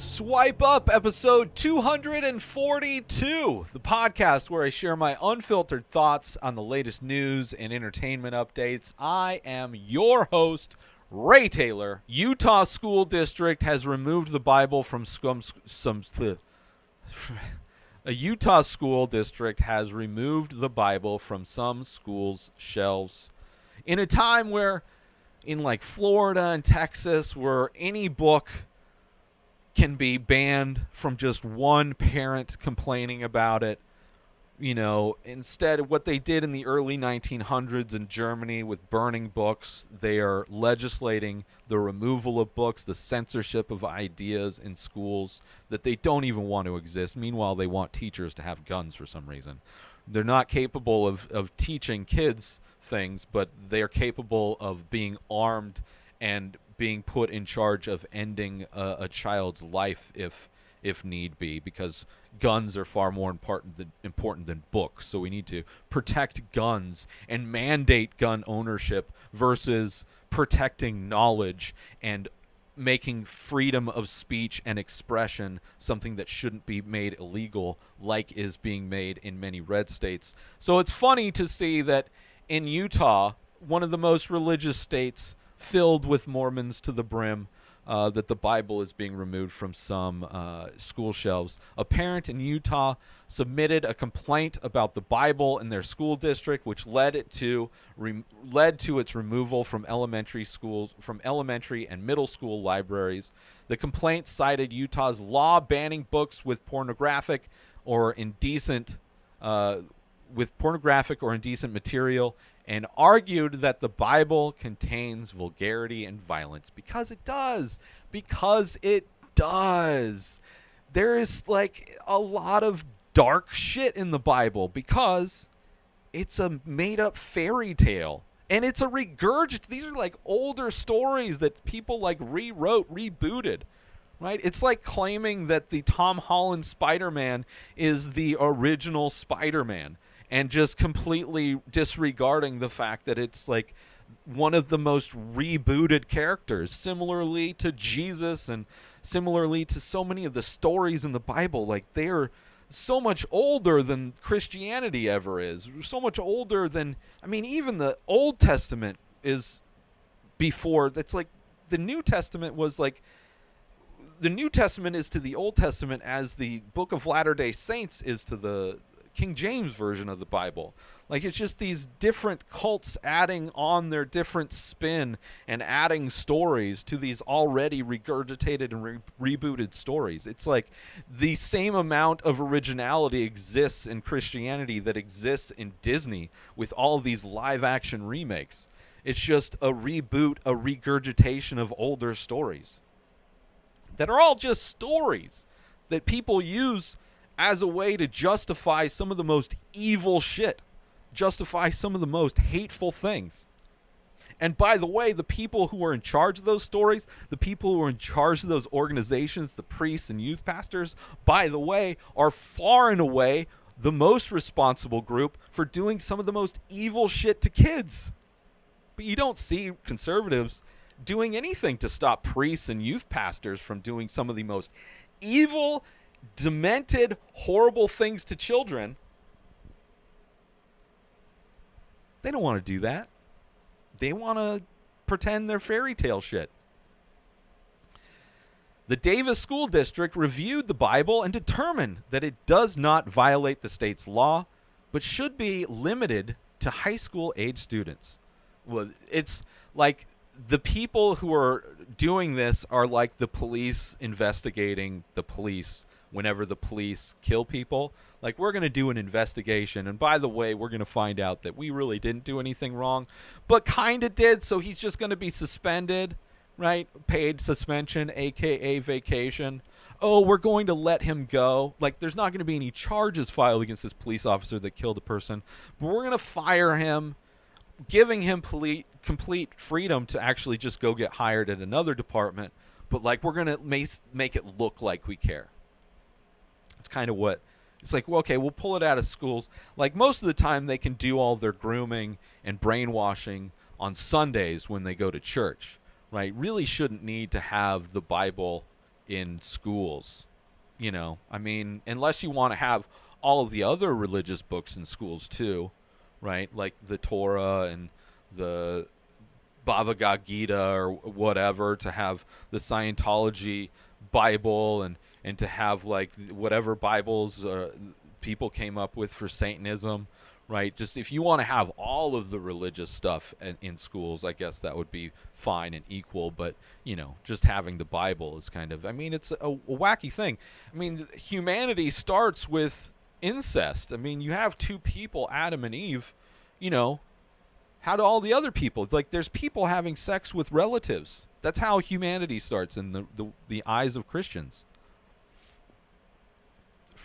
Swipe Up, episode 242, the podcast where I share my unfiltered thoughts on the latest news and entertainment updates. I am your host, Ray Taylor. Utah School District has removed the Bible from a Utah school district has removed the Bible from some schools' shelves. In a time where, in like Florida and Texas, where any book can be banned from just one parent complaining about it. You know, instead of what they did in the early 1900s in Germany with burning books, they are legislating the removal of books, the censorship of ideas in schools that they don't even want to exist. Meanwhile, they want teachers to have guns for some reason. They're not capable of teaching kids things, but they are capable of being armed and being put in charge of ending a child's life if need be, because guns are far more important than books. So we need to protect guns and mandate gun ownership versus protecting knowledge and making freedom of speech and expression something that shouldn't be made illegal, like is being made in many red states. So it's funny to see that in Utah, one of the most religious states, filled with Mormons to the brim, that the Bible is being removed from some school shelves. A parent in Utah submitted a complaint about the Bible in their school district, which led to its removal from elementary and middle school libraries. The complaint cited Utah's law banning books with pornographic or indecent material, and argued that the Bible contains vulgarity and violence because it does. Because it does. There is like a lot of dark shit in the Bible because it's a made-up fairy tale. And it's a regurgit. These are like older stories that people like rewrote, rebooted. Right? It's like claiming that the Tom Holland Spider-Man is the original Spider-Man, and just completely disregarding the fact that it's like one of the most rebooted characters, similarly to Jesus and similarly to so many of the stories in the Bible. Like, they're so much older than Christianity ever is. So much older than, I mean, even the Old Testament is before. That's like the New Testament was like, the New Testament is to the Old Testament as the Book of Latter-day Saints is to the King James version of the Bible. Like, it's just these different cults adding on their different spin and adding stories to these already regurgitated and rebooted stories. It's like the same amount of originality exists in Christianity that exists in Disney with all of these live action remakes. It's just a reboot, a regurgitation of older stories that are all just stories that people use as a way to justify some of the most evil shit, justify some of the most hateful things. And by the way, the people who are in charge of those stories, the people who are in charge of those organizations, the priests and youth pastors, by the way, are far and away the most responsible group for doing some of the most evil shit to kids. But you don't see conservatives doing anything to stop priests and youth pastors from doing some of the most evil, demented, horrible things to children. They don't want to do that. They want to pretend they're fairy tale shit. The Davis School District reviewed the Bible and determined that it does not violate the state's law, but should be limited to high school age students. Well, it's like the people who are doing this are like the police investigating the police whenever the police kill people. Like, we're going to do an investigation, and by the way, we're going to find out that we really didn't do anything wrong, but kind of did, so he's just going to be suspended, right? Paid suspension, aka vacation. Oh, we're going to let him go. Like, there's not going to be any charges filed against this police officer that killed a person, but we're going to fire him, giving him complete freedom to actually just go get hired at another department, but like, we're going to make it look like we care. It's kind of what it's like. Well, okay, we'll pull it out of schools. Like, most of the time they can do all their grooming and brainwashing on Sundays when they go to church, right? Really shouldn't need to have the Bible in schools. I mean, unless you want to have all of the other religious books in schools too, right? Like the Torah and the Bhagavad Gita or whatever, to have the Scientology Bible, and to have like whatever Bibles people came up with for Satanism, right? Just if you want to have all of the religious stuff in schools, I guess that would be fine and equal. But just having the Bible is kind of, I mean, it's a wacky thing. I mean, humanity starts with incest. I mean, you have two people, Adam and Eve. How do all the other people, like, there's people having sex with relatives. That's how humanity starts in the eyes of Christians.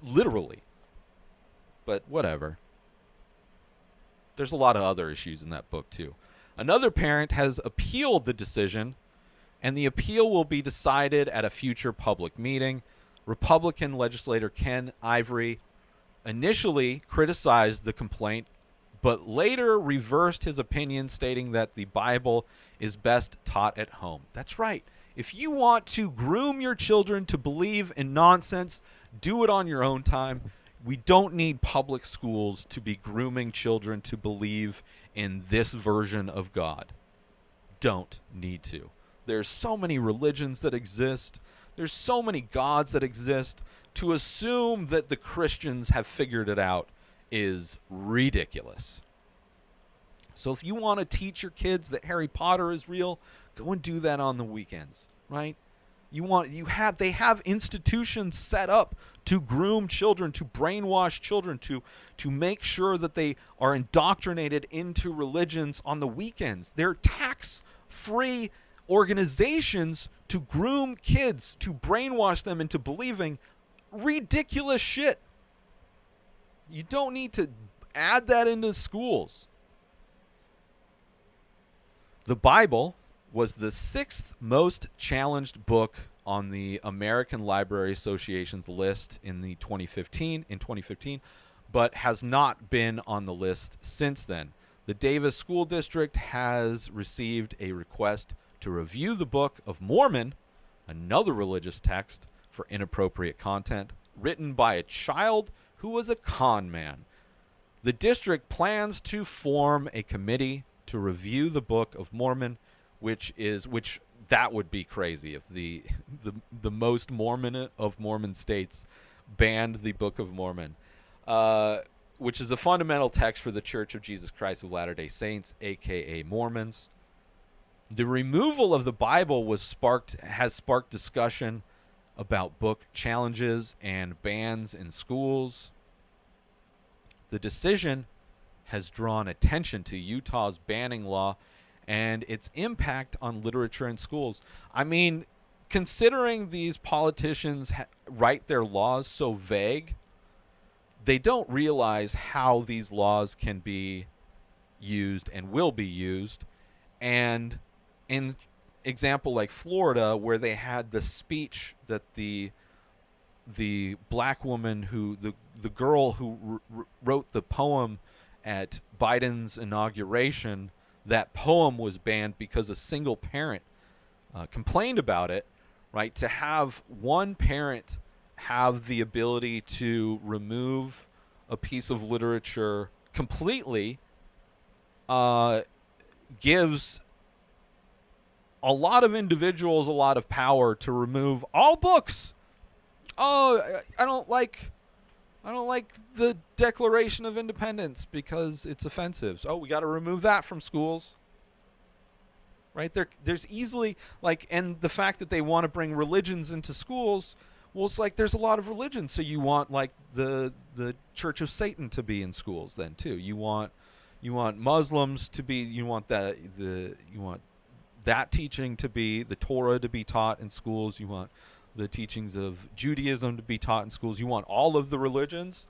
Literally. But whatever. There's a lot of other issues in that book too. Another parent has appealed the decision, and the appeal will be decided at a future public meeting. Republican legislator Ken Ivory initially criticized the complaint, but later reversed his opinion, stating that the Bible is best taught at home. That's right. If you want to groom your children to believe in nonsense, do it on your own time. We don't need public schools to be grooming children to believe in this version of God. Don't need to. There's so many religions that exist. There's so many gods that exist. To assume that the Christians have figured it out is ridiculous. So if you want to teach your kids that Harry Potter is real, go and do that on the weekends, right? They have institutions set up to groom children, to brainwash children, to make sure that they are indoctrinated into religions on the weekends. They're tax-free organizations to groom kids, to brainwash them into believing ridiculous shit. You don't need to add that into schools. The Bible was the 6th most challenged book on the American Library Association's list in 2015, but has not been on the list since then. The Davis School District has received a request to review the Book of Mormon, another religious text, for inappropriate content, written by a child who was a con man. The district plans to form a committee to review the Book of Mormon, which that would be crazy if the most Mormon of Mormon states banned the Book of Mormon, which is a fundamental text for the Church of Jesus Christ of Latter-day Saints, aka Mormons. The removal of the Bible has sparked discussion about book challenges and bans in schools. The decision has drawn attention to Utah's banning law and its impact on literature in schools. I mean, considering these politicians write their laws so vague, they don't realize how these laws can be used and will be used. And in example like Florida, where they had the speech that the black woman the girl who wrote the poem at Biden's inauguration, that poem was banned because a single parent complained about it, right? To have one parent have the ability to remove a piece of literature completely gives a lot of individuals a lot of power to remove all books. Oh, I don't like the Declaration of Independence because it's offensive. Oh, we got to remove that from schools. Right? There's easily, like, and the fact that they want to bring religions into schools, well, it's like there's a lot of religions, so you want like the Church of Satan to be in schools then too. You want Muslims to be, you want that teaching to be, the Torah to be taught in schools. You want the teachings of Judaism to be taught in schools. You want all of the religions,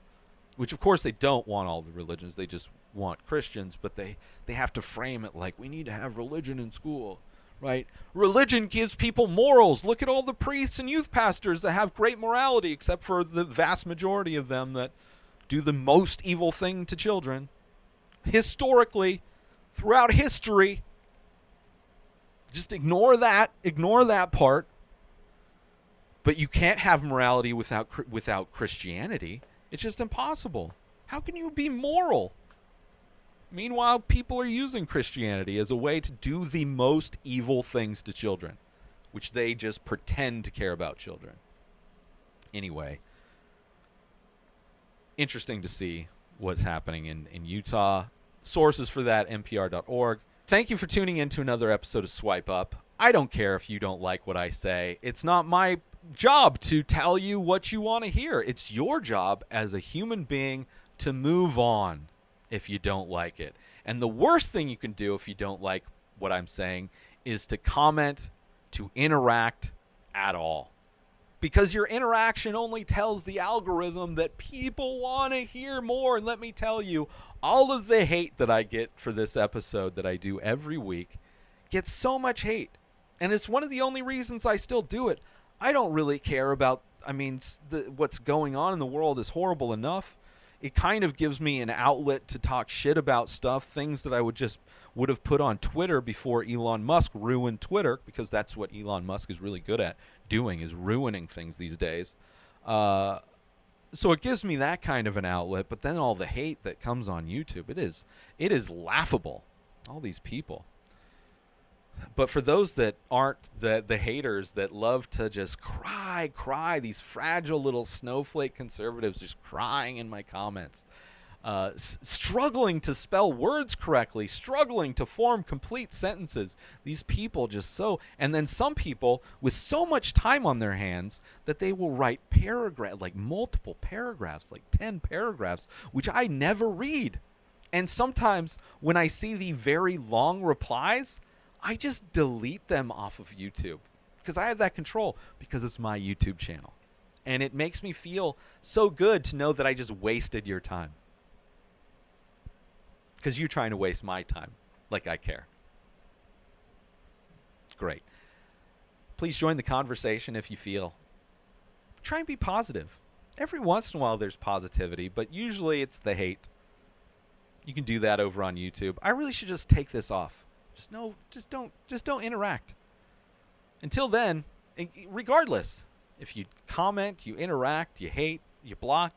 which of course they don't want all the religions. They just want Christians, but they have to frame it like we need to have religion in school, right? Religion gives people morals. Look at all the priests and youth pastors that have great morality, except for the vast majority of them that do the most evil thing to children. Historically, throughout history, just ignore that part. But you can't have morality without Christianity. It's just impossible. How can you be moral? Meanwhile, people are using Christianity as a way to do the most evil things to children, which they just pretend to care about children. Anyway, interesting to see what's happening in Utah. Sources for that, npr.org. Thank you for tuning in to another episode of Swipe Up. I don't care if you don't like what I say. It's not my job to tell you what you want to hear. It's your job as a human being to move on if you don't like it. And the worst thing you can do if you don't like what I'm saying is to comment, to interact at all. Because your interaction only tells the algorithm that people want to hear more. And let me tell you, all of the hate that I get for this episode that I do every week gets so much hate. And it's one of the only reasons I still do it. I don't really care about, what's going on in the world is horrible enough. It kind of gives me an outlet to talk shit about stuff, things that I would have put on Twitter before Elon Musk ruined Twitter, because that's what Elon Musk is really good at doing, is ruining things these days. So it gives me that kind of an outlet, but then all the hate that comes on YouTube, it is laughable. All these people. But for those that aren't the haters that love to just cry, these fragile little snowflake conservatives just crying in my comments, struggling to spell words correctly, struggling to form complete sentences. These people and then some people with so much time on their hands that they will write multiple paragraphs, like 10 paragraphs, which I never read. And sometimes when I see the very long replies, I just delete them off of YouTube because I have that control because it's my YouTube channel. And it makes me feel so good to know that I just wasted your time. Because you're trying to waste my time like I care. Great. Please join the conversation if you feel. Try and be positive. Every once in a while there's positivity, but usually it's the hate. You can do that over on YouTube. I really should just take this off. Just don't interact. Until then, regardless, if you comment, you interact, you hate, you block,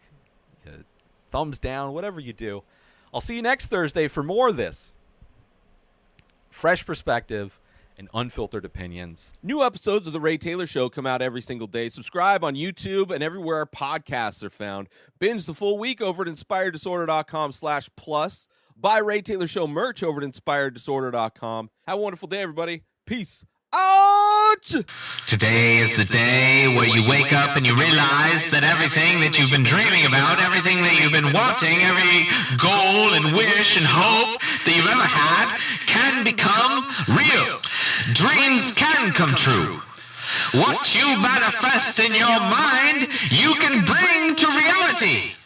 you thumbs down, whatever you do, I'll see you next Thursday for more of this. Fresh perspective and unfiltered opinions. New episodes of The Ray Taylor Show come out every single day. Subscribe on YouTube and everywhere our podcasts are found. Binge the full week over at inspireddisorder.com/plus. Buy Ray Taylor Show merch over at inspireddisorder.com. Have a wonderful day, everybody. Peace out! Today is the day where you wake up and you realize that everything that you've been dreaming about, everything that you've been wanting, every goal and wish and hope that you've ever had can become real. Dreams can come true. What you manifest in your mind, you can bring to reality.